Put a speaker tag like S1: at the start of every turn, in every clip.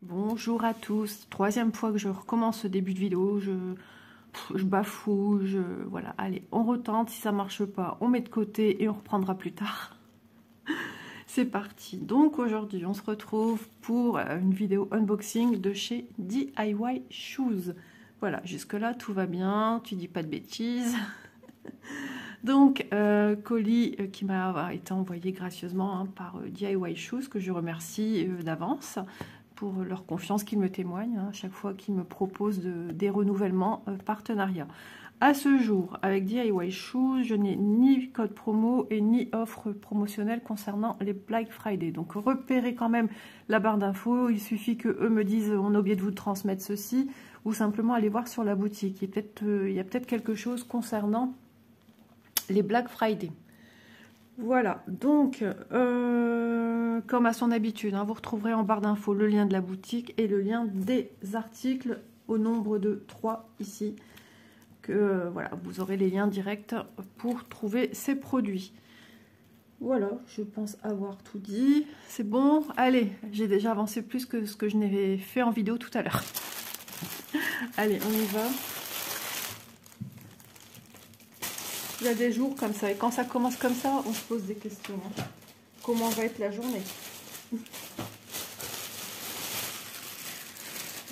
S1: Bonjour à tous, troisième fois que je recommence ce début de vidéo, je bafouille, voilà, allez, on retente, si ça marche pas, on met de côté et on reprendra plus tard. C'est parti, donc aujourd'hui on se retrouve pour une vidéo unboxing de chez DIY Shoes. Voilà, jusque là tout va bien, tu dis pas de bêtises. Donc, colis qui m'a été envoyé gracieusement par DIY Shoes, que je remercie d'avance pour leur confiance qu'ils me témoignent à chaque fois qu'ils me proposent des renouvellements partenariats. À ce jour, avec DIY Shoes, je n'ai ni code promo et ni offre promotionnelle concernant les Black Friday. Donc, repérez quand même la barre d'infos. Il suffit que eux me disent on a oublié de vous transmettre ceci, ou simplement aller voir sur la boutique. Il y a peut-être quelque chose concernant les Black Friday. Voilà, donc comme à son habitude, vous retrouverez en barre d'infos le lien de la boutique et le lien des articles au nombre de 3 ici. Que voilà, vous aurez les liens directs pour trouver ces produits. Voilà, je pense avoir tout dit. C'est bon. Allez, j'ai déjà avancé plus que ce que je n'avais fait en vidéo tout à l'heure. Allez, on y va. Il y a des jours comme ça, et quand ça commence comme ça, on se pose des questions. Comment va être la journée?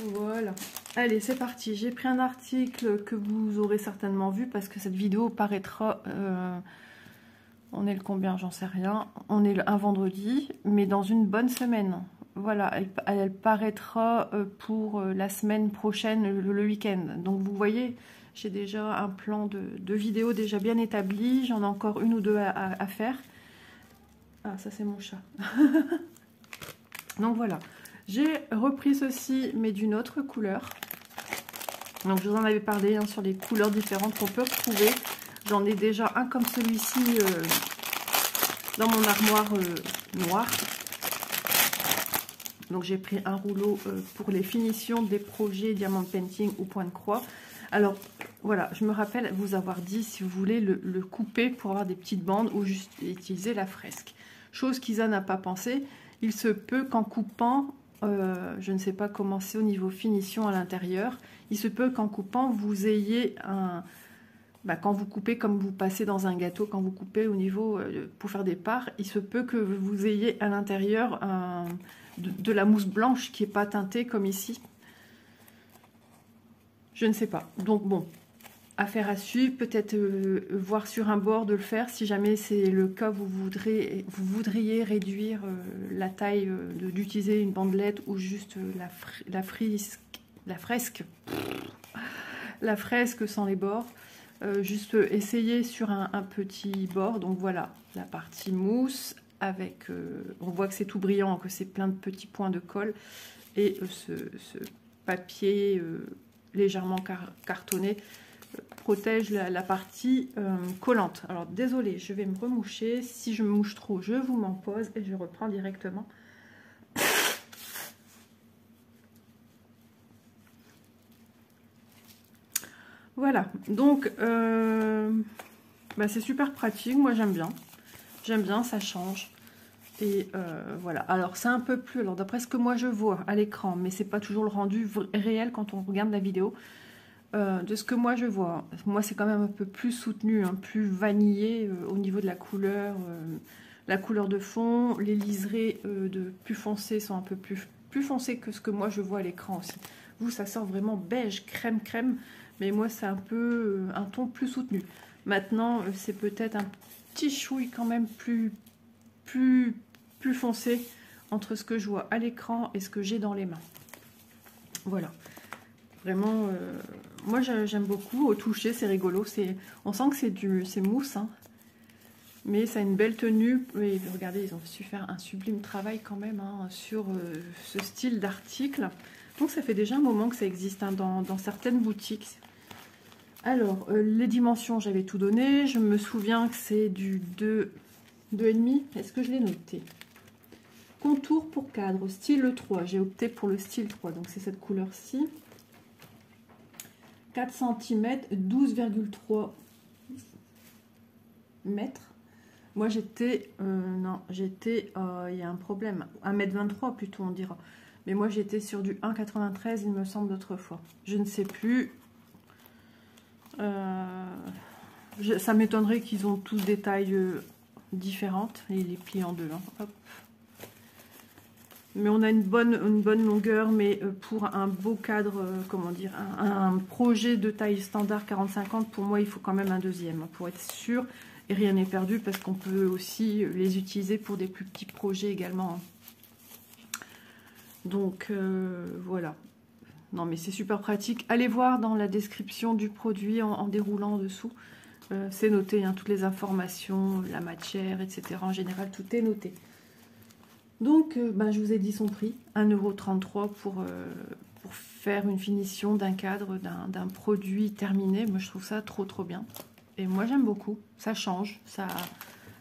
S1: Voilà. Allez, c'est parti. J'ai pris un article que vous aurez certainement vu, parce que cette vidéo paraîtra... on est le combien? J'en sais rien. On est un vendredi, mais dans une bonne semaine. Voilà, elle paraîtra pour la semaine prochaine, le week-end. Donc vous voyez... J'ai déjà un plan de vidéo déjà bien établi. J'en ai encore une ou deux à faire. Ah, ça c'est mon chat. Donc voilà. J'ai repris ceci, mais d'une autre couleur. Donc je vous en avais parlé sur les couleurs différentes qu'on peut retrouver. J'en ai déjà un comme celui-ci dans mon armoire noire. Donc j'ai pris un rouleau pour les finitions des projets Diamond Painting ou Point de Croix. Alors voilà, je me rappelle vous avoir dit si vous voulez le couper pour avoir des petites bandes ou juste utiliser la fresque. Chose qu'Isa n'a pas pensé. Il se peut qu'en coupant, je ne sais pas comment c'est au niveau finition à l'intérieur, il se peut qu'en coupant vous ayez un... quand vous coupez comme vous passez dans un gâteau, quand vous coupez au niveau pour faire des parts, il se peut que vous ayez à l'intérieur de la mousse blanche qui n'est pas teintée comme ici. Je ne sais pas. Donc bon, affaire à suivre, peut-être voir sur un bord de le faire. Si jamais c'est le cas, vous voudriez réduire la taille, d'utiliser une bandelette ou juste la fresque sans les bords. Juste essayer sur un petit bord. Donc voilà, la partie mousse avec... on voit que c'est tout brillant, que c'est plein de petits points de colle. Et ce papier... légèrement cartonné protège la partie collante. Alors désolé, je vais me remoucher. Si je me mouche trop, je vous m'en pose et je reprends directement. Voilà, donc c'est super pratique. Moi j'aime bien, ça change. Et voilà, alors c'est un peu plus, alors d'après ce que moi je vois à l'écran, mais c'est pas toujours le rendu réel quand on regarde la vidéo, de ce que moi je vois, moi c'est quand même un peu plus soutenu, plus vanillé au niveau de la couleur de fond, les liserés de plus foncés sont un peu plus foncés que ce que moi je vois à l'écran aussi. Vous ça sort vraiment beige, crème, mais moi c'est un peu un ton plus soutenu. Maintenant c'est peut-être un petit chouille quand même plus foncé entre ce que je vois à l'écran et ce que j'ai dans les mains. Voilà. Vraiment, moi j'aime beaucoup. Au toucher, c'est rigolo. On sent que c'est mousse, mais ça a une belle tenue. Et regardez, ils ont su faire un sublime travail quand même sur ce style d'article. Donc ça fait déjà un moment que ça existe dans certaines boutiques. Alors, les dimensions, j'avais tout donné. Je me souviens que c'est du 2,5. Est-ce que je l'ai noté? Contour pour cadre, style 3. J'ai opté pour le style 3. Donc c'est cette couleur-ci. 4 cm, 12,3 mètres. Moi j'étais... non, j'étais... il y a un problème. 1,23 m plutôt, on dira. Mais moi, j'étais sur du 1,93, il me semble, l'autre fois. Je ne sais plus. Ça m'étonnerait qu'ils ont tous des tailles différentes. Et les plis en deux. Hein. Hop. Mais on a une bonne longueur, mais pour un beau cadre, comment dire, un projet de taille standard 40-50, pour moi, il faut quand même un deuxième, pour être sûr. Et rien n'est perdu, parce qu'on peut aussi les utiliser pour des plus petits projets également. Donc, voilà. Non, mais c'est super pratique. Allez voir dans la description du produit, en déroulant en dessous. C'est noté, hein, toutes les informations, la matière, etc. En général, tout est noté. Donc, je vous ai dit son prix, 1,33 € pour faire une finition d'un cadre, d'un produit terminé. Moi, je trouve ça trop bien. Et moi, j'aime beaucoup. Ça change, ça,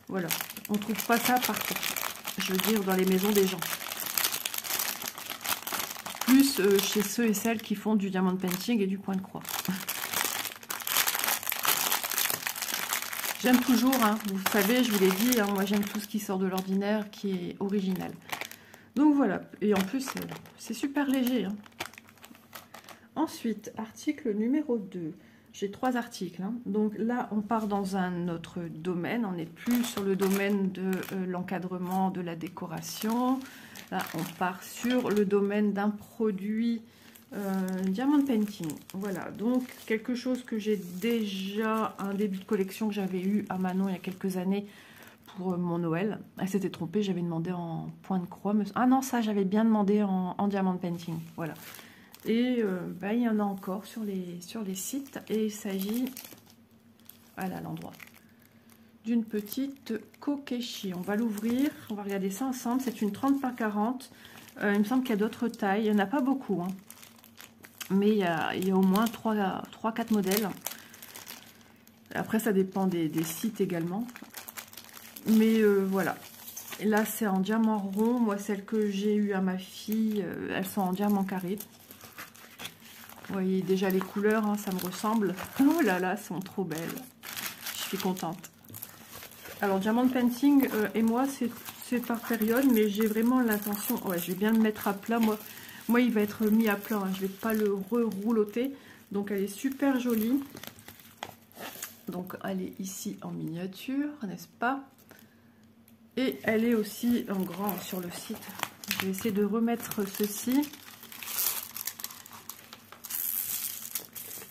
S1: voilà. On ne trouve pas ça partout. Je veux dire, dans les maisons des gens. Plus chez ceux et celles qui font du diamond painting et du point de croix. J'aime toujours, hein, vous savez, je vous l'ai dit, hein, moi j'aime tout ce qui sort de l'ordinaire, qui est original. Donc voilà, et en plus c'est super léger. Hein. Ensuite, article numéro 2. J'ai 3 articles. Hein. Donc là, on part dans un autre domaine, on n'est plus sur le domaine de l'encadrement, de la décoration. Là, on part sur le domaine d'un produit diamond painting. Voilà, donc quelque chose que j'ai déjà, un début de collection que j'avais eu à Manon il y a quelques années pour mon Noël. Elle s'était trompée, j'avais demandé en point de croix. Ah non, ça j'avais bien demandé en diamond painting. Voilà. Et il y en a encore sur les sites. Et il s'agit, voilà l'endroit, d'une petite kokeshi. On va l'ouvrir, on va regarder ça ensemble. C'est une 30 par 40. Il me semble qu'il y a d'autres tailles. Il n'y en a pas beaucoup, hein. Mais il y a au moins 3-4 modèles. Après, ça dépend des sites également. Mais voilà. Et là, c'est en diamant rond. Moi, celles que j'ai eues à ma fille, elles sont en diamant carré. Vous voyez déjà les couleurs, hein, ça me ressemble. Oh là là, elles sont trop belles. Je suis contente. Alors, diamond painting et moi, c'est par période. Mais j'ai vraiment l'intention... Ouais, je vais bien le mettre à plat, moi, il va être mis à plat, hein. Je ne vais pas le rerouloter. Donc, elle est super jolie. Donc, elle est ici en miniature, n'est-ce pas? Et elle est aussi en grand sur le site. Je vais essayer de remettre ceci.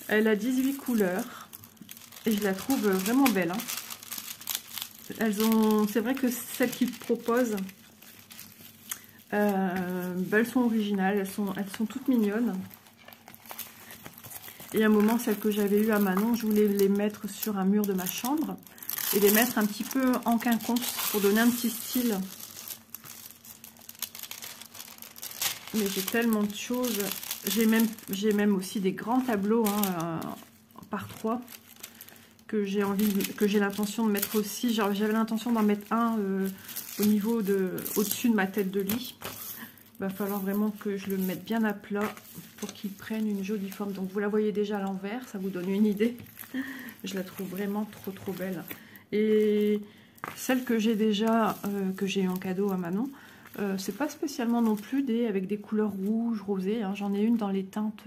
S1: Elle a 18 couleurs. Et je la trouve vraiment belle. Hein. C'est vrai que celles qu'ils proposent... elles sont originales, elles sont toutes mignonnes. Et à un moment, celles que j'avais eues à Manon, je voulais les mettre sur un mur de ma chambre et les mettre un petit peu en quinconce pour donner un petit style. Mais j'ai tellement de choses. J'ai même aussi des grands tableaux, hein, par 3 que j'ai l'intention de mettre aussi. J'avais l'intention d'en mettre un au-dessus de ma tête de lit. Il va falloir vraiment que je le mette bien à plat pour qu'il prenne une jolie forme. Donc vous la voyez déjà à l'envers, ça vous donne une idée. Je la trouve vraiment trop belle. Et celle que j'ai déjà, que j'ai eu en cadeau à Manon, c'est pas spécialement non plus avec des couleurs rouges, rosées. Hein. J'en ai une dans les teintes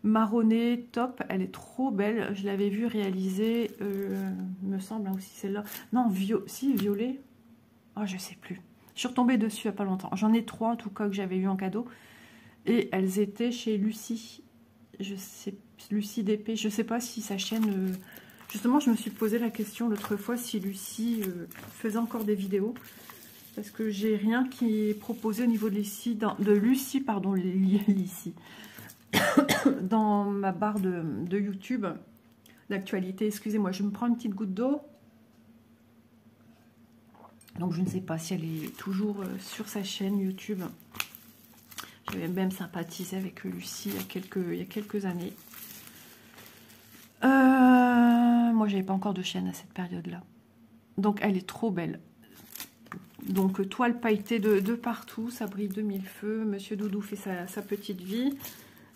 S1: marronnées, top. Elle est trop belle. Je l'avais vue réaliser, il me semble, hein, aussi celle-là. Non, violet. Oh, je sais plus. Je suis retombée dessus il n'y a pas longtemps. J'en ai 3 en tout cas que j'avais eu en cadeau. Et elles étaient chez Lucie. Lucie DP. Je ne sais pas si sa chaîne... Justement, je me suis posé la question l'autre fois si Lucie faisait encore des vidéos. Parce que j'ai rien qui est proposé au niveau de Lucie. Lucie. Dans ma barre de YouTube d'actualité. Excusez-moi, je me prends une petite goutte d'eau. Donc je ne sais pas si elle est toujours sur sa chaîne YouTube. J'avais même sympathisé avec Lucie il y a quelques années. Moi, j'avais pas encore de chaîne à cette période-là. Donc elle est trop belle. Donc toile pailletée de partout, ça brille de mille feux. Monsieur Doudou fait sa petite vie.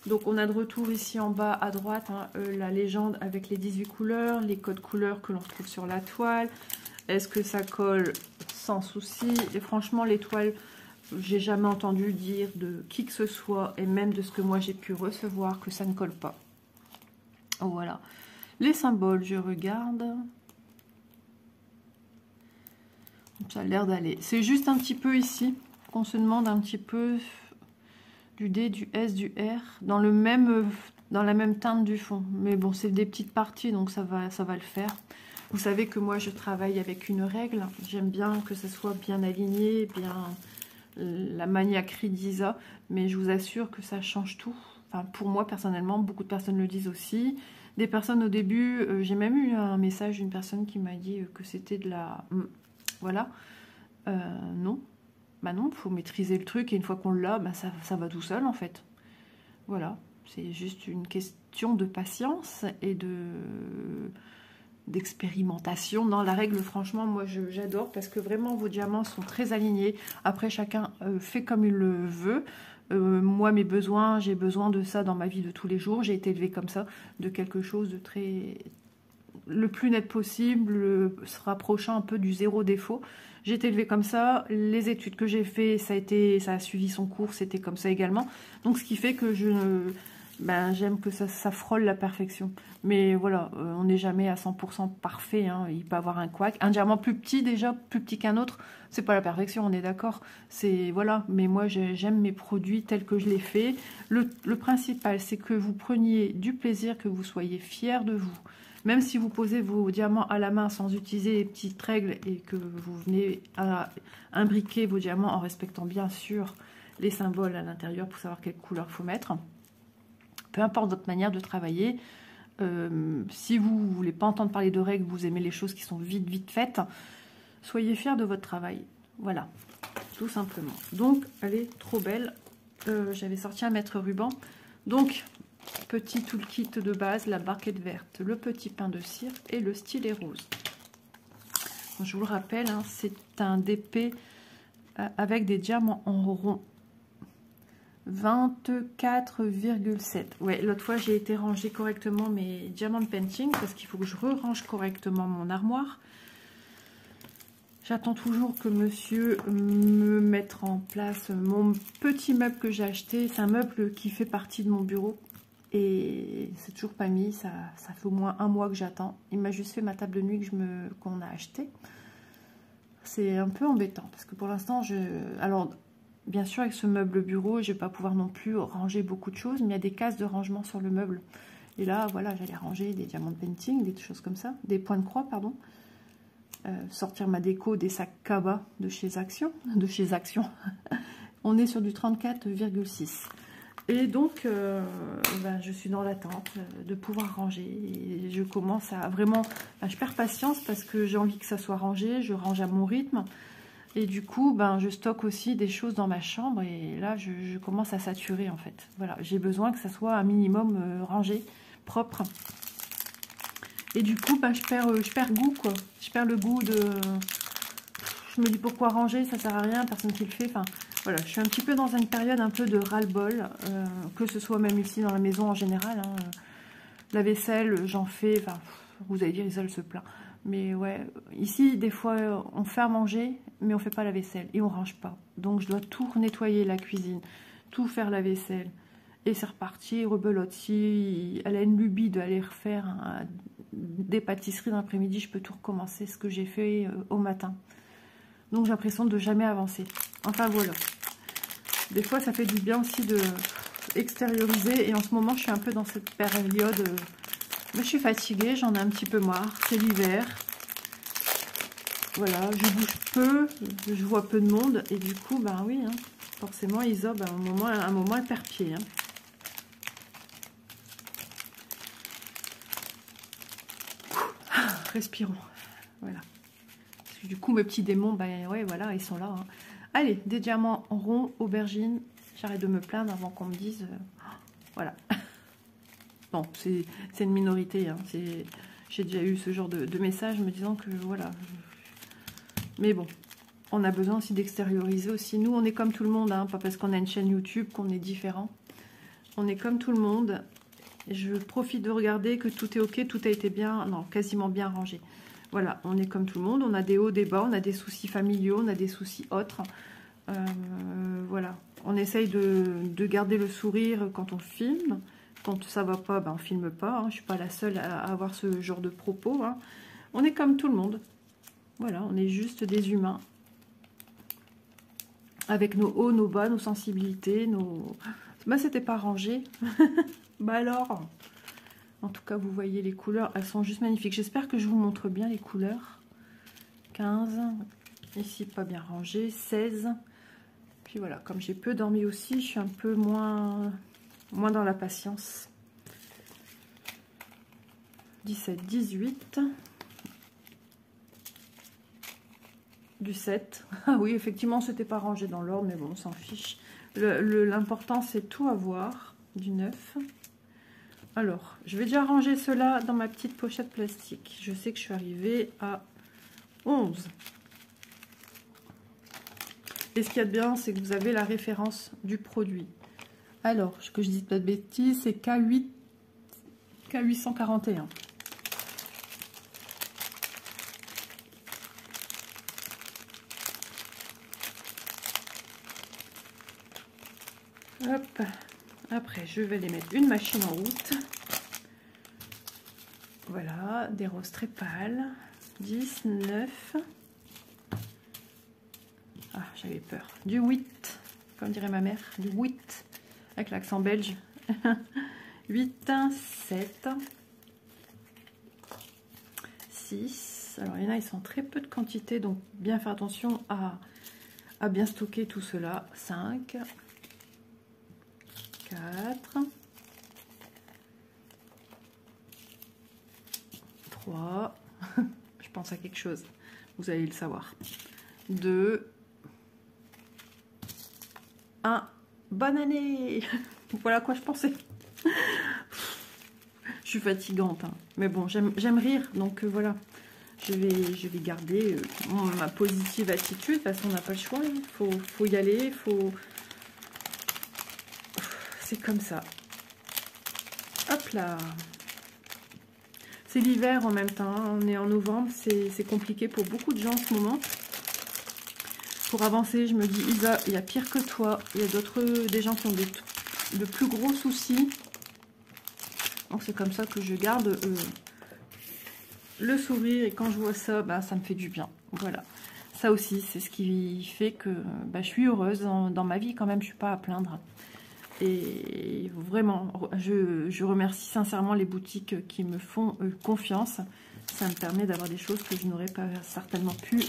S1: Donc on a de retour ici en bas à droite, hein, la légende avec les 18 couleurs, les codes couleurs que l'on retrouve sur la toile. Est-ce que ça colle sans souci? Et franchement, les toiles j'ai jamais entendu dire de qui que ce soit, et même de ce que moi j'ai pu recevoir, que ça ne colle pas. Voilà. Les symboles, je regarde. Ça a l'air d'aller. C'est juste un petit peu ici qu'on se demande un petit peu du D, du S, du R, dans la même teinte du fond. Mais bon, c'est des petites parties, donc ça va le faire. Vous savez que moi, je travaille avec une règle. J'aime bien que ça soit bien aligné, bien la maniaquerie d'Isa. Mais je vous assure que ça change tout. Enfin, pour moi, personnellement, beaucoup de personnes le disent aussi. Des personnes au début, j'ai même eu un message d'une personne qui m'a dit que c'était de la... Voilà. Non. Bah non, il faut maîtriser le truc. Et une fois qu'on l'a, bah ça va tout seul, en fait. Voilà. C'est juste une question de patience et d'expérimentation. Non, la règle, franchement, moi, j'adore parce que vraiment, vos diamants sont très alignés. Après, chacun fait comme il le veut. Moi, mes besoins, j'ai besoin de ça dans ma vie de tous les jours. J'ai été élevée comme ça, de quelque chose de très... le plus net possible, se rapprochant un peu du zéro défaut. J'ai été élevée comme ça. Les études que j'ai fait, ça a suivi son cours, c'était comme ça également. Donc, ce qui fait que j'aime que ça frôle la perfection. Mais voilà, on n'est jamais à 100% parfait. Hein. Il peut avoir un couac. Un diamant plus petit déjà, plus petit qu'un autre, c'est pas la perfection, on est d'accord. C'est voilà. Mais moi, j'aime mes produits tels que je les fais. Le principal, c'est que vous preniez du plaisir, que vous soyez fiers de vous. Même si vous posez vos diamants à la main sans utiliser les petites règles et que vous venez à imbriquer vos diamants en respectant bien sûr les symboles à l'intérieur pour savoir quelle couleur il faut mettre. Peu importe votre manière de travailler, si vous ne voulez pas entendre parler de règles, vous aimez les choses qui sont vite faites, soyez fiers de votre travail. Voilà, tout simplement. Donc, elle est trop belle. J'avais sorti un mètre ruban. Donc, petit toolkit de base, la barquette verte, le petit pain de cire et le stylet rose. Je vous le rappelle, hein, c'est un DP avec des diamants en rond. 24,7. Ouais, l'autre fois j'ai été ranger correctement mes diamants painting parce qu'il faut que je range correctement mon armoire. J'attends toujours que monsieur me mette en place mon petit meuble que j'ai acheté. C'est un meuble qui fait partie de mon bureau et c'est toujours pas mis. Ça fait au moins un mois que j'attends. Il m'a juste fait ma table de nuit qu'on a acheté. C'est un peu embêtant parce que pour l'instant alors bien sûr, avec ce meuble bureau, je ne vais pas pouvoir non plus ranger beaucoup de choses, mais il y a des cases de rangement sur le meuble. Et là, voilà, j'allais ranger des diamants de painting, des choses comme ça, des points de croix, pardon. Sortir ma déco des sacs Kaba de chez Action. On est sur du 34,6. Et donc, je suis dans l'attente de pouvoir ranger. Et je commence à vraiment... je perds patience parce que j'ai envie que ça soit rangé, je range à mon rythme. Et du coup, je stocke aussi des choses dans ma chambre et là, je commence à saturer en fait. Voilà, j'ai besoin que ça soit un minimum rangé, propre. Et du coup, je perds goût quoi. Je perds le goût de... Je me dis pourquoi ranger, ça sert à rien, personne qui le fait. Enfin, voilà, je suis un petit peu dans une période un peu de ras-le-bol, que ce soit même ici dans la maison en général. Hein. La vaisselle, j'en fais, enfin, vous allez dire, Isa se plaint. Mais ouais, ici, des fois, on fait à manger, mais on fait pas la vaisselle et on range pas. Donc, je dois tout nettoyer la cuisine, tout faire la vaisselle. Et c'est reparti, rebelote. Si elle a une lubie d'aller refaire des pâtisseries dans l'après-midi, je peux tout recommencer ce que j'ai fait au matin. Donc, j'ai l'impression de jamais avancer. Enfin, voilà. Des fois, ça fait du bien aussi de extérioriser. Et en ce moment, je suis un peu dans cette période... je suis fatiguée, j'en ai un petit peu marre, c'est l'hiver. Voilà, je bouge peu, je vois peu de monde. Et du coup, oui, hein, forcément, Isa, à un moment, elle perd pied. Hein. Respirons. Voilà. Parce que du coup, mes petits démons, ouais, voilà, ils sont là. Hein. Allez, des diamants ronds, aubergines. J'arrête de me plaindre avant qu'on me dise... voilà. Bon, c'est une minorité. Hein. J'ai déjà eu ce genre de message me disant que voilà. Mais bon, on a besoin aussi d'extérioriser aussi. Nous, on est comme tout le monde, hein, pas parce qu'on a une chaîne YouTube qu'on est différent. On est comme tout le monde. Je profite de regarder que tout est ok, tout a été bien, non, quasiment bien rangé. Voilà, on est comme tout le monde. On a des hauts, des bas, on a des soucis familiaux, on a des soucis autres. Voilà, on essaye de garder le sourire quand on filme. Quand ça va pas, ben on filme pas. Hein. Je suis pas la seule à avoir ce genre de propos. Hein. On est comme tout le monde. Voilà, on est juste des humains. Avec nos hauts, nos bas, nos sensibilités, nos... Bah, c'était pas rangé. Bah alors. En tout cas, vous voyez les couleurs, elles sont juste magnifiques. J'espère que je vous montre bien les couleurs. 15. Ici, pas bien rangé. 16. Puis voilà, comme j'ai peu dormi aussi, je suis un peu moins dans la patience. 17, 18. Du 7. Ah oui, effectivement, c'était pas rangé dans l'ordre, mais bon, on s'en fiche. L'important, c'est tout avoir. Du 9. Alors, je vais déjà ranger cela dans ma petite pochette plastique. Je sais que je suis arrivée à 11. Et ce qu'il y a de bien, c'est que vous avez la référence du produit. Alors, que je dis pas de bêtises, c'est K841. Hop. Après, je vais les mettre une machine en route. Voilà, des roses très pâles. 10, 9. Ah, j'avais peur. Du 8, comme dirait ma mère. Du 8, avec l'accent belge. 8, 7. 6. Alors, il y en a, ils sont très peu de quantité, donc bien faire attention à bien stocker tout cela. 5. 4. 3. Je pense à quelque chose. Vous allez le savoir. 2. 1. Bonne année. Voilà à quoi je pensais. Je suis fatigante. Hein. Mais bon, j'aime rire. Donc voilà. Je vais garder ma positive attitude. Parce qu'on n'a pas le choix. Il faut y aller. C'est comme ça. Hop là. C'est l'hiver en même temps. Hein. On est en novembre. C'est compliqué pour beaucoup de gens en ce moment. Pour avancer, je me dis, Isa, il y a pire que toi. Il y a des gens qui ont de plus gros soucis. Donc c'est comme ça que je garde le sourire. Et quand je vois ça, bah, ça me fait du bien. Voilà. Ça aussi, c'est ce qui fait que bah, je suis heureuse dans ma vie quand même. Je ne suis pas à plaindre. Et vraiment, je remercie sincèrement les boutiques qui me font confiance. Ça me permet d'avoir des choses que je n'aurais pas certainement pu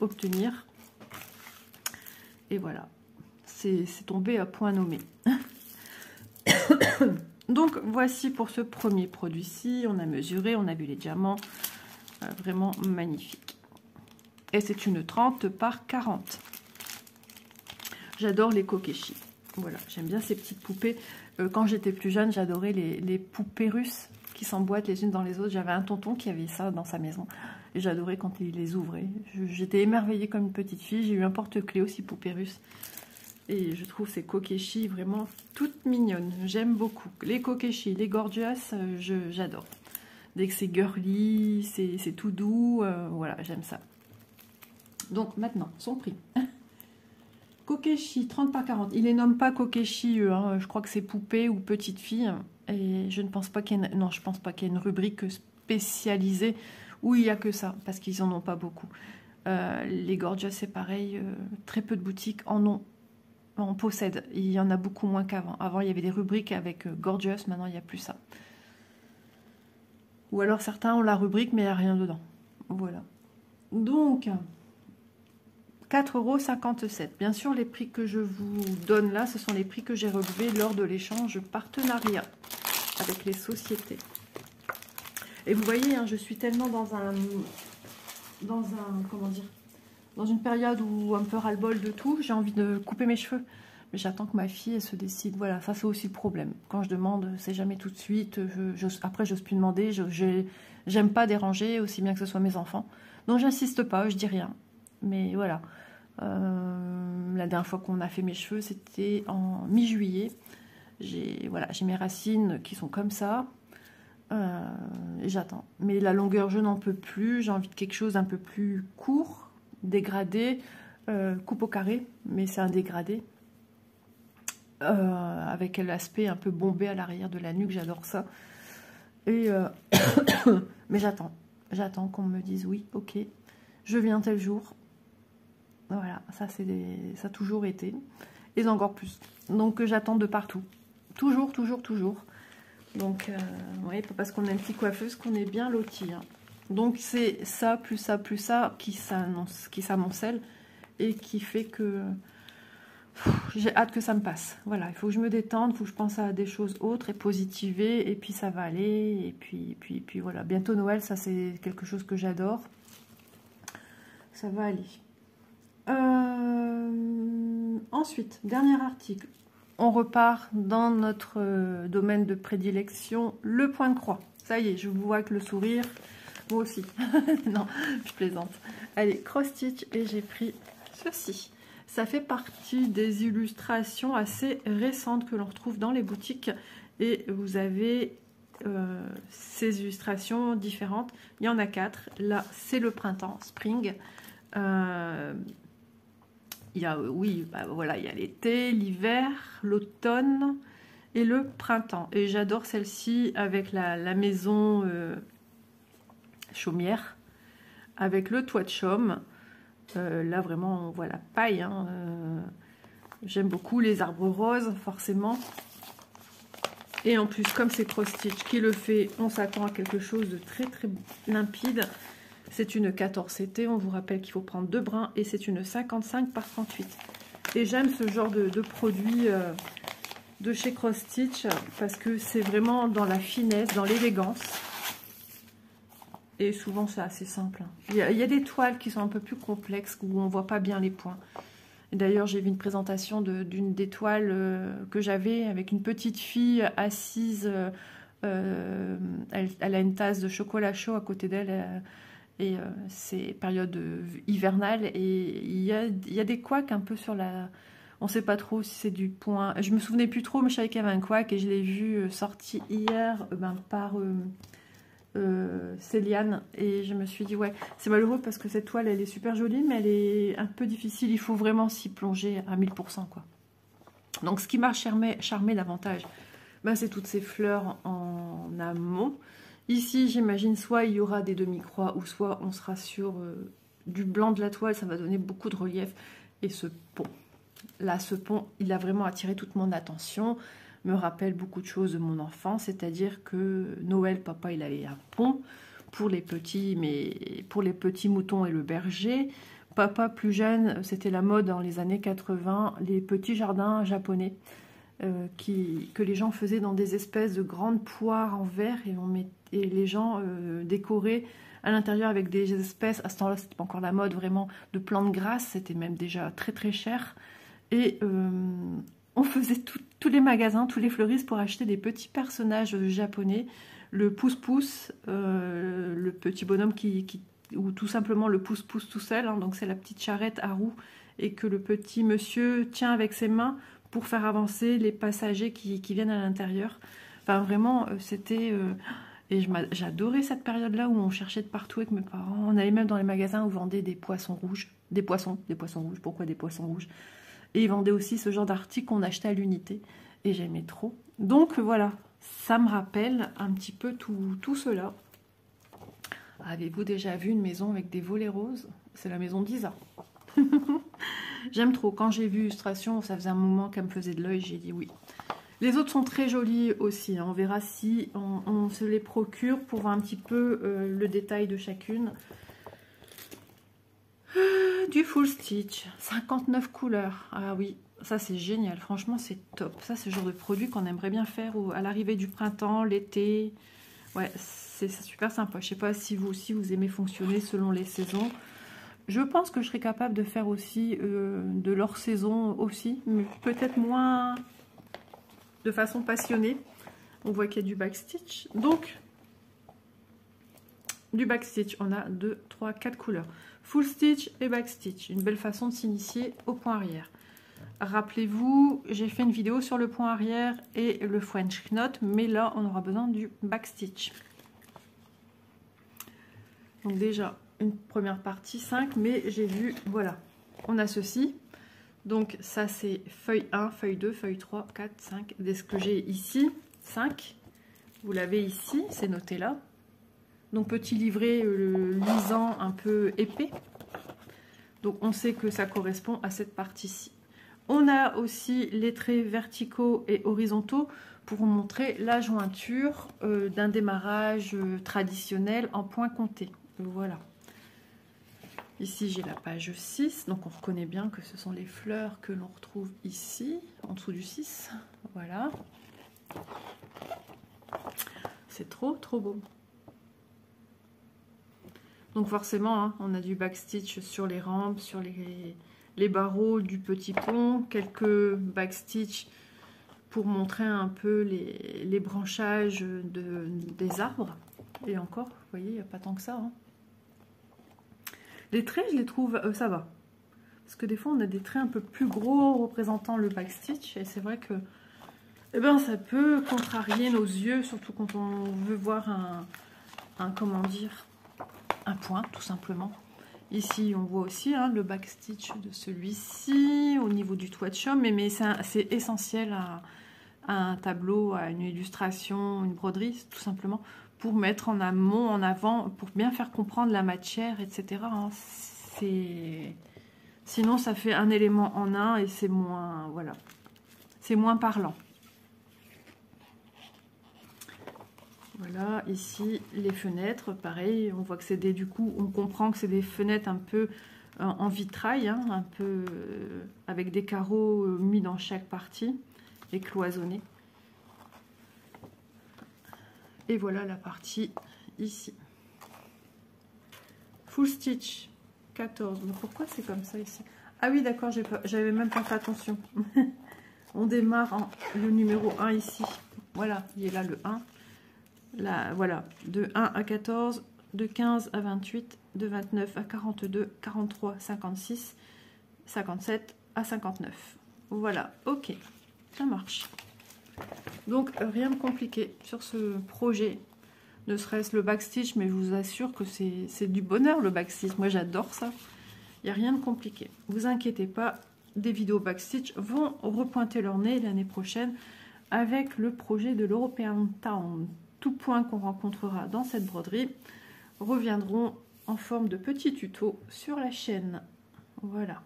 S1: obtenir. Et voilà, c'est tombé à point nommé. Donc voici pour ce premier produit-ci. On a mesuré, on a vu les diamants. Vraiment magnifique. Et c'est une 30 par 40. J'adore les kokeshi. Voilà, j'aime bien ces petites poupées. Quand j'étais plus jeune, j'adorais les poupées russes qui s'emboîtent les unes dans les autres. J'avais un tonton qui avait ça dans sa maison. Et j'adorais quand il les ouvrait. J'étais émerveillée comme une petite fille. J'ai eu un porte-clés aussi poupée russe. Et je trouve ces kokeshi vraiment toutes mignonnes. J'aime beaucoup. Les kokeshi, les gorgeous, j'adore. Dès que c'est girly, c'est tout doux. Voilà, j'aime ça. Donc maintenant, son prix. Kokeshi, 30 par 40. Il les nomme pas kokeshi, hein. Je crois que c'est poupée ou petite fille. Et je ne pense pas qu'il y ait non, je pense pas qu'il y ait une rubrique spécialisée où il n'y a que ça, parce qu'ils en ont pas beaucoup. Les gorgeous, c'est pareil. Très peu de boutiques en possèdent. Il y en a beaucoup moins qu'avant. Avant, il y avait des rubriques avec gorgeous. Maintenant, il n'y a plus ça. Ou alors, certains ont la rubrique, mais il n'y a rien dedans. Voilà. Donc... 4,57 €. Bien sûr, les prix que je vous donne là, ce sont les prix que j'ai relevés lors de l'échange partenariat avec les sociétés. Et vous voyez, hein, je suis tellement dans comment dire, dans une période où un peu ras-le-bol de tout, j'ai envie de couper mes cheveux. Mais j'attends que ma fille elle se décide. Voilà, ça c'est aussi le problème. Quand je demande, c'est jamais tout de suite. Après, j'ose plus demander. J'aime pas déranger, aussi bien que ce soit mes enfants. Donc, j'insiste pas, je dis rien. Mais voilà, la dernière fois qu'on a fait mes cheveux, c'était en mi-juillet. J'ai mes racines qui sont comme ça. Et j'attends. Mais la longueur, je n'en peux plus. J'ai envie de quelque chose un peu plus court, dégradé. coupe au carré, mais c'est un dégradé. Avec l'aspect un peu bombé à l'arrière de la nuque, j'adore ça. Et mais j'attends qu'on me dise oui, ok, je viens tel jour. Voilà, ça ça a toujours été, et encore plus. Donc j'attends de partout, toujours. Donc oui, pas parce qu'on a une petite coiffeuse qu'on est bien loti. Hein. Donc c'est ça plus ça plus ça qui s'amoncelle et qui fait que j'ai hâte que ça me passe. Voilà, il faut que je me détende, il faut que je pense à des choses autres et positiver, et puis ça va aller. Et puis voilà, bientôt Noël, ça c'est quelque chose que j'adore. Ça va aller. Ensuite, dernier article. On repart dans notre domaine de prédilection, le point de croix. Ça y est, je vous vois avec le sourire. Moi aussi. Non, je plaisante. Allez, cross stitch, et j'ai pris ceci. Ça fait partie des illustrations assez récentes que l'on retrouve dans les boutiques. Et vous avez ces illustrations différentes. Il y en a 4. Là, c'est le printemps, spring. Il y a, oui, bah voilà, il y a l'été, l'hiver, l'automne et le printemps. Et j'adore celle-ci avec la maison chaumière, avec le toit de chaume. Là, vraiment, on voit la paille. Hein. J'aime beaucoup les arbres roses, forcément. Et en plus, comme c'est cross-stitch qui le fait, on s'attend à quelque chose de très limpide. C'est une 14 CT, on vous rappelle qu'il faut prendre 2 brins, et c'est une 55 par 38. Et j'aime ce genre de produit de chez Cross Stitch parce que c'est vraiment dans la finesse, dans l'élégance. Et souvent c'est assez simple. Il y a des toiles qui sont un peu plus complexes où on voit pas bien les points. D'ailleurs, j'ai vu une présentation d'une des toiles que j'avais avec une petite fille assise. Elle a une tasse de chocolat chaud à côté d'elle. Et c'est période hivernale. Et il y a des couacs un peu sur la... On ne sait pas trop si c'est du point... Je me souvenais plus trop, mais je savais qu'il y avait un couac. Et je l'ai vu sorti hier par... Céliane, et je me suis dit ouais, c'est malheureux parce que cette toile elle est super jolie, mais elle est un peu difficile, il faut vraiment s'y plonger à 1000% quoi. Donc ce qui m'a charmé davantage, c'est toutes ces fleurs en amont. Ici j'imagine soit il y aura des demi-croix, ou soit on sera sur du blanc de la toile, ça va donner beaucoup de relief. Et ce pont là, il a vraiment attiré toute mon attention, me rappelle beaucoup de choses de mon enfance, c'est-à-dire que Noël, papa, il avait un pont pour les petits, mais pour les petits moutons et le berger. Papa, plus jeune, c'était la mode dans les années 80, les petits jardins japonais que les gens faisaient dans des espèces de grandes poires en verre, et les gens décoraient à l'intérieur avec des espèces, à ce temps-là, c'était pas encore la mode vraiment, de plantes grasses, c'était même déjà très cher. Et on faisait tous les magasins, tous les fleuristes pour acheter des petits personnages japonais. Le pouce-pouce, le petit bonhomme ou tout simplement le pouce-pouce tout seul. Hein, donc c'est la petite charrette à roues et que le petit monsieur tient avec ses mains pour faire avancer les passagers qui viennent à l'intérieur. Enfin vraiment, c'était... et j'adorais cette période-là où on cherchait de partout avec mes parents. On allait même dans les magasins où vendaient des poissons rouges. Des poissons rouges. Pourquoi des poissons rouges? Et ils vendaient aussi ce genre d'articles qu'on achetait à l'unité. Et j'aimais trop. Donc voilà, ça me rappelle un petit peu tout cela. Avez-vous déjà vu une maison avec des volets roses? C'est la maison d'Isa. J'aime trop. Quand j'ai vu l'illustration, ça faisait un moment qu'elle me faisait de l'œil. J'ai dit oui. Les autres sont très jolis aussi. Hein. On verra si on se les procure pour voir un petit peu le détail de chacune. Du full stitch, 59 couleurs. Ah oui, ça c'est génial, franchement c'est top. Ça c'est le genre de produit qu'on aimerait bien faire à l'arrivée du printemps, l'été. Ouais, c'est super sympa. Je sais pas si vous aussi vous aimez fonctionner selon les saisons. Je pense que je serais capable de faire aussi de leur saison aussi, mais peut-être moins de façon passionnée. On voit qu'il y a du backstitch. Donc, du backstitch, on a 2, 3, 4 couleurs. Full stitch et backstitch, une belle façon de s'initier au point arrière. Rappelez-vous, j'ai fait une vidéo sur le point arrière et le French knot, mais là on aura besoin du backstitch. Donc déjà une première partie 5, mais j'ai vu, voilà, on a ceci. Donc ça c'est feuille 1, feuille 2, feuille 3, 4, 5. Dès ce que j'ai ici, 5. Vous l'avez ici, c'est noté là. Donc petit livret lisant un peu épais. Donc on sait que ça correspond à cette partie-ci. On a aussi les traits verticaux et horizontaux pour vous montrer la jointure d'un démarrage traditionnel en point compté. Voilà. Ici, j'ai la page 6, donc on reconnaît bien que ce sont les fleurs que l'on retrouve ici, en dessous du 6. Voilà. C'est trop, trop beau. Donc forcément, hein, on a du backstitch sur les rampes, sur les barreaux du petit pont, quelques backstitch pour montrer un peu les branchages des arbres. Et encore, vous voyez, il n'y a pas tant que ça. Hein. Les traits, je les trouve, ça va. Parce que des fois, on a des traits un peu plus gros représentant le backstitch. Et c'est vrai que eh ben, ça peut contrarier nos yeux, surtout quand on veut voir comment dire, un point, tout simplement. Ici, on voit aussi hein, le backstitch de celui-ci, au niveau du toit de chaume. Mais c'est essentiel à un tableau, à une illustration, une broderie, tout simplement, pour mettre en amont, en avant, pour bien faire comprendre la matière, etc. Hein. Sinon, ça fait un élément en un et c'est moins, voilà, c'est moins parlant. Voilà, ici, les fenêtres, pareil, on voit que c'est du coup, on comprend que c'est des fenêtres un peu en vitrail, hein, un peu avec des carreaux mis dans chaque partie et cloisonnés. Et voilà la partie ici. Full stitch 14. Mais pourquoi c'est comme ça ici? Ah oui, d'accord, j'avais même pas fait attention. On démarre le numéro 1 ici. Voilà, il est là le 1. Là, voilà, de 1 à 14, de 15 à 28, de 29 à 42, 43, 56, 57 à 59. Voilà, ok, ça marche. Donc rien de compliqué sur ce projet, ne serait-ce le backstitch, mais je vous assure que c'est du bonheur le backstitch, moi j'adore ça, il n'y a rien de compliqué. Vous inquiétez pas, des vidéos backstitch vont repointer leur nez l'année prochaine avec le projet de l'European Town. Tout point qu'on rencontrera dans cette broderie reviendront en forme de petits tutos sur la chaîne. Voilà.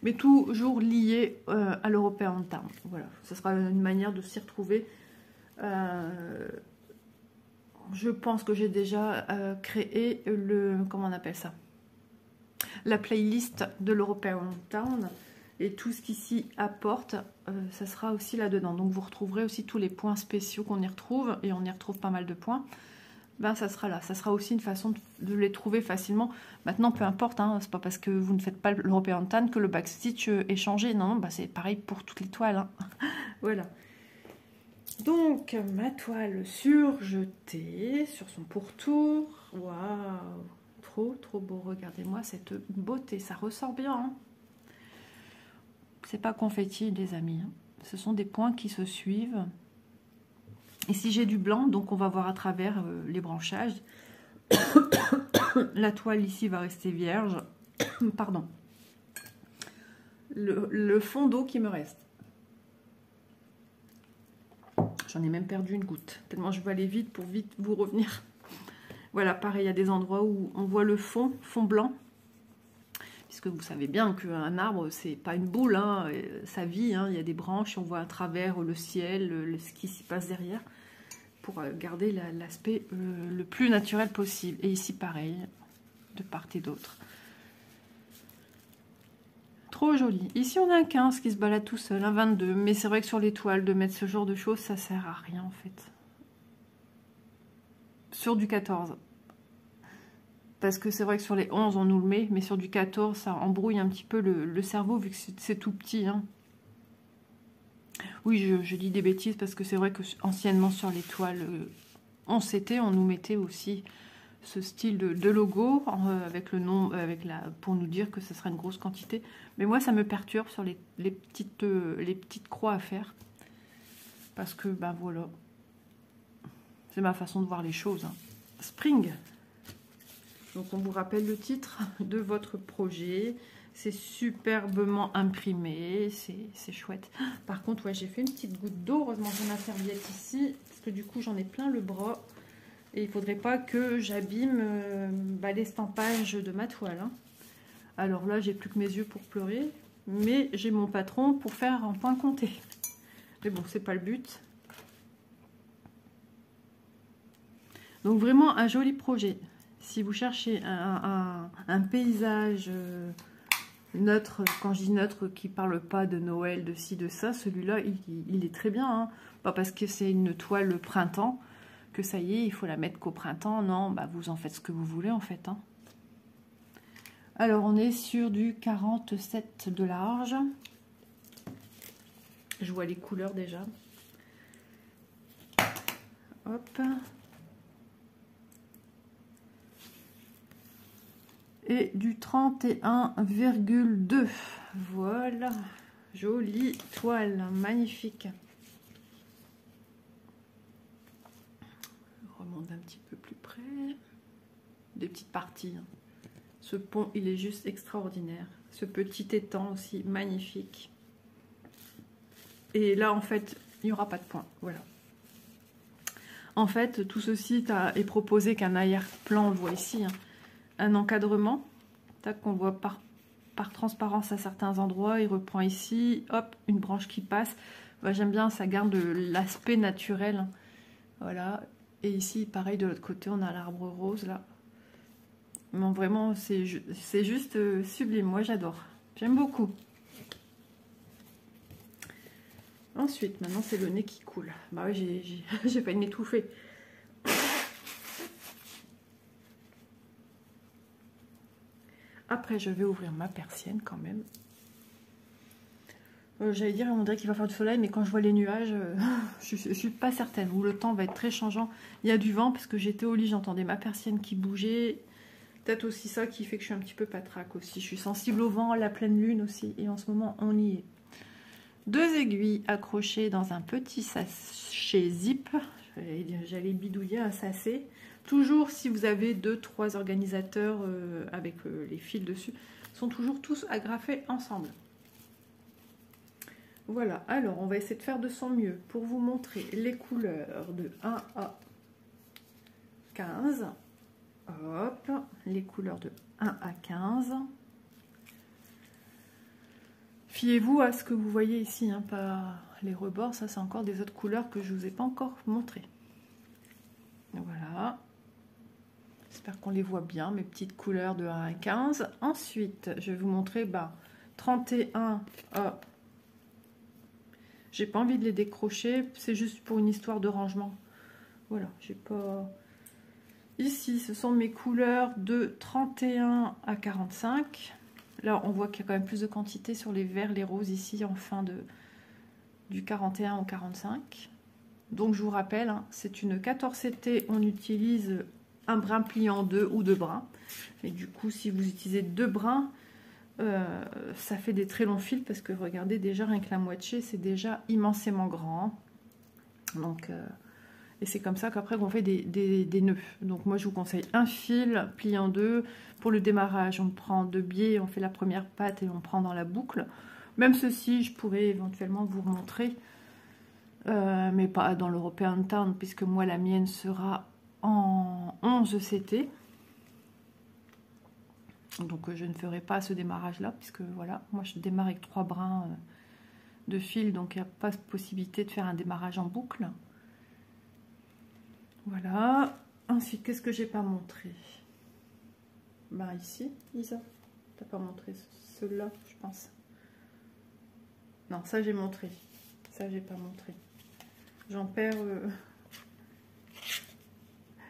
S1: Mais toujours lié à l'European Town. Voilà, ce sera une manière de s'y retrouver. Je pense que j'ai déjà créé comment on appelle ça, la playlist de l'European Town. Et tout ce qui s'y apporte, ça sera aussi là-dedans. Donc vous retrouverez aussi tous les points spéciaux qu'on y retrouve. Et on y retrouve pas mal de points. Ben ça sera là. Ça sera aussi une façon de les trouver facilement. Maintenant, peu importe. Hein, c'est pas parce que vous ne faites pas l'European Town que le backstitch est changé. Non, ben c'est pareil pour toutes les toiles. Hein. Voilà. Donc, ma toile surjetée sur son pourtour. Waouh! Trop, trop beau. Regardez-moi cette beauté. Ça ressort bien. Hein. C'est pas confetti, les amis. Ce sont des points qui se suivent. Ici, j'ai du blanc, donc on va voir à travers les branchages. La toile ici va rester vierge. Pardon. Le fond d'eau qui me reste. J'en ai même perdu une goutte. Tellement je vais aller vite pour vite vous revenir. Voilà, pareil, il y a des endroits où on voit le fond blanc. Puisque vous savez bien qu'un arbre, c'est pas une boule, hein, ça vit, hein, il y a des branches, on voit à travers le ciel, ce qui s'y passe derrière, pour garder l'aspect le plus naturel possible. Et ici, pareil, de part et d'autre. Trop joli. Ici, on a un 15 qui se balade tout seul, un 22, mais c'est vrai que sur les toiles, de mettre ce genre de choses, ça sert à rien, en fait. Sur du 14. Parce que c'est vrai que sur les 11, on nous le met, mais sur du 14, ça embrouille un petit peu le cerveau, vu que c'est tout petit. Hein. Oui, je dis des bêtises, parce que c'est vrai que anciennement, sur les toiles, on nous mettait aussi ce style de logo, avec le nom, pour nous dire que ce sera une grosse quantité. Mais moi, ça me perturbe sur les petites croix à faire. Parce que, ben voilà, c'est ma façon de voir les choses. Hein. Spring. Donc on vous rappelle le titre de votre projet. C'est superbement imprimé, c'est chouette. Par contre, ouais, j'ai fait une petite goutte d'eau. Heureusement, j'ai ma serviette ici, parce que du coup, j'en ai plein le bras. Et il ne faudrait pas que j'abîme l'estampage de ma toile. Hein. Alors là, j'ai plus que mes yeux pour pleurer. Mais j'ai mon patron pour faire un point compté. Mais bon, c'est pas le but. Donc vraiment un joli projet. Si vous cherchez un paysage neutre, quand je dis neutre, qui parle pas de Noël, de ci, de ça, celui-là, il est très bien. Hein. Pas parce que c'est une toile printemps que ça y est, il faut la mettre qu'au printemps. Non, bah vous en faites ce que vous voulez en fait. Hein. Alors on est sur du 47 de large. Je vois les couleurs déjà. Hop. Et du 31,2. Voilà. Jolie toile. Magnifique. Je remonte un petit peu plus près. Des petites parties. Ce pont, il est juste extraordinaire. Ce petit étang aussi, magnifique. Et là, en fait, il n'y aura pas de point. Voilà. En fait, tout ceci est proposé qu'un arrière-plan, on le voit ici, hein, un encadrement, qu'on voit par transparence à certains endroits. Il reprend ici, hop, une branche qui passe. Bah, j'aime bien, ça garde l'aspect naturel. Voilà. Et ici, pareil, de l'autre côté, on a l'arbre rose, là. Non, vraiment, c'est juste sublime. Moi, j'adore. J'aime beaucoup. Ensuite, maintenant, c'est le nez qui coule. Bah oui, j'ai failli m'étouffer. Après, je vais ouvrir ma persienne quand même. J'allais dire, on dirait qu'il va faire du soleil, mais quand je vois les nuages, je suis pas certaine. Ou le temps va être très changeant. Il y a du vent, parce que j'étais au lit, j'entendais ma persienne qui bougeait. Peut-être aussi ça qui fait que je suis un petit peu patraque aussi. Je suis sensible au vent, à la pleine lune aussi. Et en ce moment, on y est. 2 aiguilles accrochées dans un petit sachet zip. J'allais bidouiller un sachet. Toujours, si vous avez 2-3 organisateurs avec les fils dessus, sont toujours tous agrafés ensemble. Voilà, alors on va essayer de faire de son mieux pour vous montrer les couleurs de 1 à 15. Hop, les couleurs de 1 à 15. Fiez-vous à ce que vous voyez ici, hein, pas les rebords, ça c'est encore des autres couleurs que je ne vous ai pas encore montrées. Voilà. J'espère qu'on les voit bien, mes petites couleurs de 1 à 15. Ensuite, je vais vous montrer 31. Hop. J'ai pas envie de les décrocher, c'est juste pour une histoire de rangement. Voilà, j'ai pas... Ici, ce sont mes couleurs de 31 à 45. Là, on voit qu'il y a quand même plus de quantité sur les verts, les roses ici, en fin du 41 au 45. Donc, je vous rappelle, hein, c'est une 14CT, on utilise un brin plié en 2 ou 2 brins. Et du coup, si vous utilisez 2 brins, ça fait des très longs fils parce que regardez, déjà rien que la moitié, c'est déjà immensément grand. Donc, et c'est comme ça qu'après on fait des nœuds. Donc moi je vous conseille un fil plié en 2. Pour le démarrage, on prend 2 biais, on fait la première patte et on prend dans la boucle. Même ceci, je pourrais éventuellement vous remontrer, mais pas dans l'European Town, puisque moi la mienne sera en 11 CT. Donc je ne ferai pas ce démarrage là, puisque voilà, moi je démarre avec 3 brins de fil, donc il n'y a pas possibilité de faire un démarrage en boucle. Voilà. Ensuite, qu'est-ce que j'ai pas montré? Ici, Isa, t'as pas montré celui-là, je pense. Non, ça j'ai montré. Ça j'ai pas montré. J'en perds.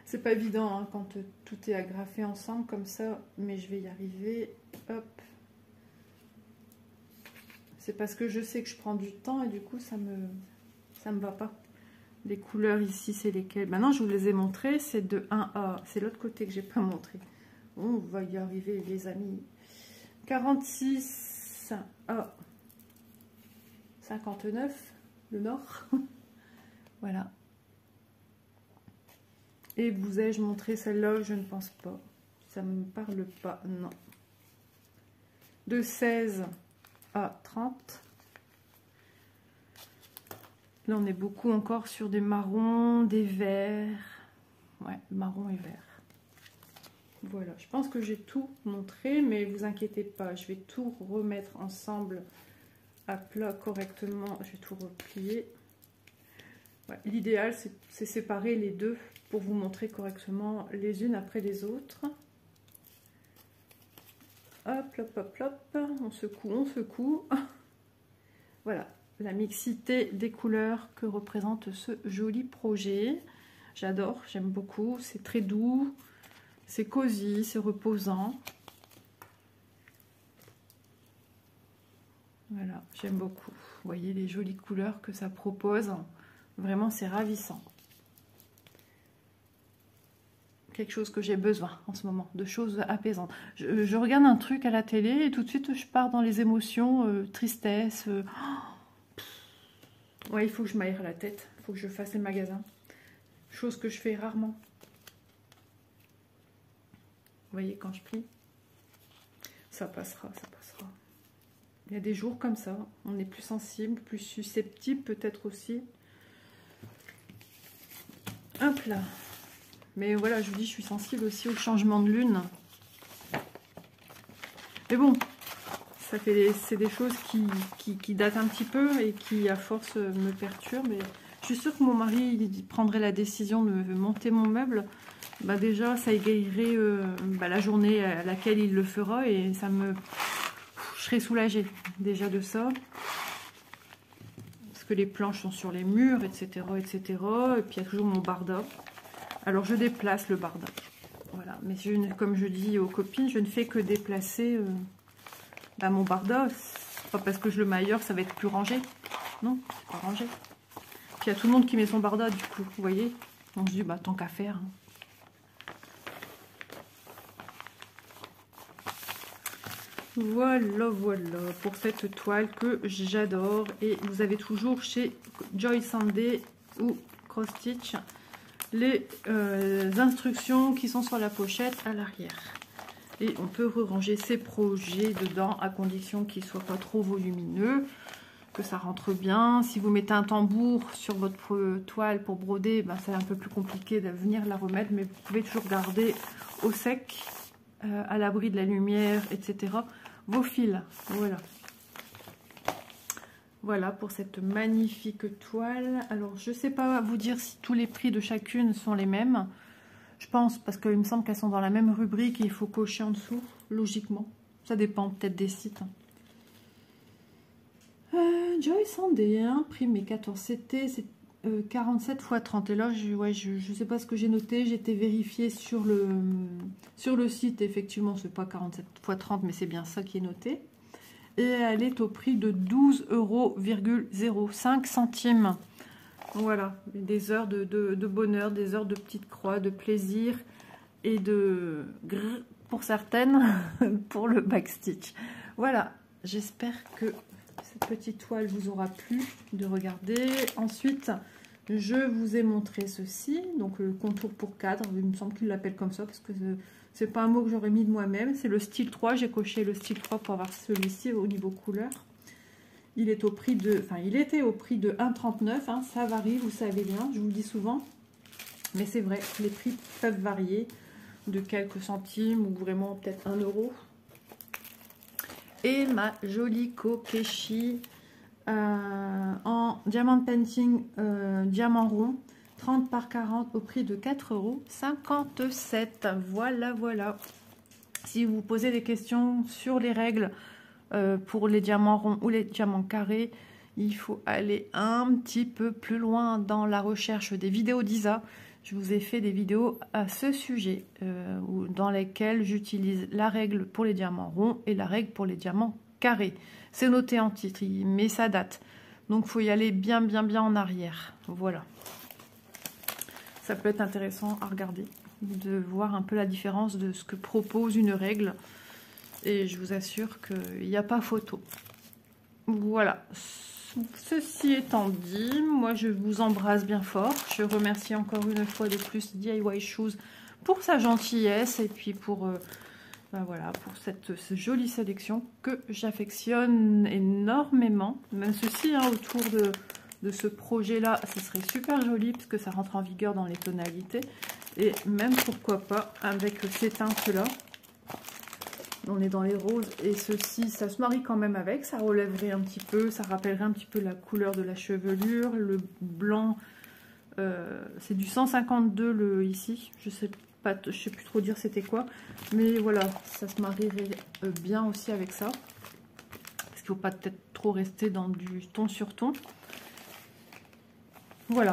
S1: C'est pas évident hein, quand tout est agrafé ensemble comme ça, mais je vais y arriver. Hop. C'est parce que je sais que je prends du temps et du coup ça me va pas. Les couleurs ici, c'est lesquelles? Maintenant, je vous les ai montrées. C'est de 1 à... C'est l'autre côté que j'ai pas montré. On va y arriver, les amis. 46 à 59, le nord. Voilà. Et vous ai-je montré celle-là? Je ne pense pas. Ça me parle pas, non. De 16 à 30. Là, on est beaucoup encore sur des marrons, des verts. Ouais, marron et vert. Voilà, je pense que j'ai tout montré, mais vous inquiétez pas, je vais tout remettre ensemble à plat correctement. Je vais tout replier. Ouais, l'idéal, c'est séparer les deux pour vous montrer correctement les unes après les autres. Hop, hop, hop, hop, on secoue, on secoue. Voilà, la mixité des couleurs que représente ce joli projet. J'adore, j'aime beaucoup, c'est très doux. C'est cosy, c'est reposant. Voilà, j'aime beaucoup. Vous voyez les jolies couleurs que ça propose. Vraiment, c'est ravissant. Quelque chose que j'ai besoin en ce moment, de choses apaisantes. Je regarde un truc à la télé et tout de suite, je pars dans les émotions, tristesse. Ouais, il faut que je m'aère la tête. Il faut que je fasse les magasins. Chose que je fais rarement. Vous voyez, quand je plie, ça passera, ça passera. Il y a des jours comme ça, on est plus sensible, plus susceptible peut-être aussi. Hop là. Mais voilà, je vous dis, je suis sensible aussi au changement de lune. Mais bon, c'est des choses qui datent un petit peu et qui, à force, me perturbent. Mais je suis sûre que mon mari il prendrait la décision de monter mon meuble. Bah déjà, ça égayerait la journée à laquelle il le fera et ça me... Je serais soulagée déjà de ça. Parce que les planches sont sur les murs, etc., etc. Et puis il y a toujours mon barda. Alors je déplace le barda. Voilà. Mais comme je dis aux copines, je ne fais que déplacer mon barda. C'est pas parce que je le mets ailleurs, ça va être plus rangé. Non, c'est pas rangé. Puis il y a tout le monde qui met son barda du coup, vous voyez. On se dit, bah tant qu'à faire. Hein. Voilà, voilà, pour cette toile que j'adore. Et vous avez toujours chez Joy Sunday ou Cross Stitch les instructions qui sont sur la pochette à l'arrière. Et on peut ranger ses projets dedans à condition qu'ils ne soient pas trop volumineux, que ça rentre bien. Si vous mettez un tambour sur votre toile pour broder, ben c'est un peu plus compliqué de venir la remettre, mais vous pouvez toujours garder au sec, à l'abri de la lumière, etc. vos fils. Voilà. Voilà pour cette magnifique toile. Alors, je ne sais pas vous dire si tous les prix de chacune sont les mêmes. Je pense, parce qu'il me semble qu'elles sont dans la même rubrique et il faut cocher en dessous, logiquement. Ça dépend peut-être des sites. Joy Sunday, hein, prix mes 14 CT, c'est 47 x 30. Et là, je sais pas ce que j'ai noté. J'ai été vérifiée sur le site. Effectivement, c'est pas 47 x 30, mais c'est bien ça qui est noté. Et elle est au prix de 12,05 €. Voilà, des heures de bonheur, des heures de petite croix, de plaisir et de grrr pour certaines, pour le backstitch. Voilà, j'espère que cette petite toile vous aura plu de regarder. Ensuite, je vous ai montré ceci, donc le contour pour cadre, il me semble qu'il l'appelle comme ça, parce que c'est pas un mot que j'aurais mis de moi-même, c'est le style 3, j'ai coché le style 3 pour avoir celui-ci au niveau couleur. Il est au prix de, enfin il était au prix de 1,39 €, hein, ça varie, vous savez bien, je vous le dis souvent, mais c'est vrai, les prix peuvent varier de quelques centimes ou vraiment peut-être 1 €. Et ma jolie Kokeshi en diamant painting diamant rond 30 par 40 au prix de 4,57 €. Voilà, voilà. Si vous posez des questions sur les règles pour les diamants ronds ou les diamants carrés, il faut aller un petit peu plus loin dans la recherche des vidéos d'Isa. Je vous ai fait des vidéos à ce sujet dans lesquelles j'utilise la règle pour les diamants ronds et la règle pour les diamants carrés. C'est noté en titre, mais ça date. Donc, il faut y aller bien en arrière. Voilà. Ça peut être intéressant à regarder, de voir un peu la différence de ce que propose une règle. Et je vous assure qu'il n'y a pas photo. Voilà. Ceci étant dit, moi je vous embrasse bien fort. Je remercie encore une fois de plus DIY Shoes pour sa gentillesse et puis pour, ben voilà, pour cette jolie sélection que j'affectionne énormément. Même ceci, hein, autour de ce projet-là, ce serait super joli parce que ça rentre en vigueur dans les tonalités. Et même, pourquoi pas, avec ces teintes-là. On est dans les roses et ceci, ça se marie quand même avec. Ça relèverait un petit peu, ça rappellerait un petit peu la couleur de la chevelure. Le blanc, c'est du 152 ici. Je sais plus trop dire c'était quoi. Mais voilà, ça se marierait bien aussi avec ça. Parce qu'il ne faut pas peut-être trop rester dans du ton sur ton. Voilà,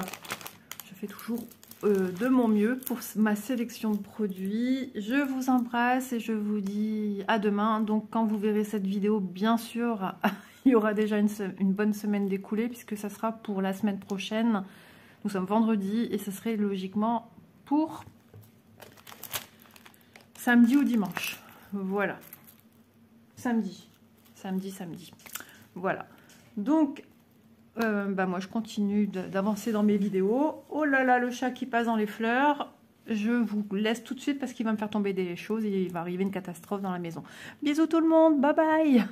S1: je fais toujours de mon mieux pour ma sélection de produits. Je vous embrasse et je vous dis à demain. Donc quand vous verrez cette vidéo, bien sûr, il y aura déjà une bonne semaine d'écoulée puisque ça sera pour la semaine prochaine. Nous sommes vendredi et ce serait logiquement pour samedi ou dimanche. Voilà. Samedi. Voilà. Donc, bah moi je continue d'avancer dans mes vidéos. Oh là là, le chat qui passe dans les fleurs. Je vous laisse tout de suite parce qu'il va me faire tomber des choses et il va arriver une catastrophe dans la maison. Bisous tout le monde, bye bye.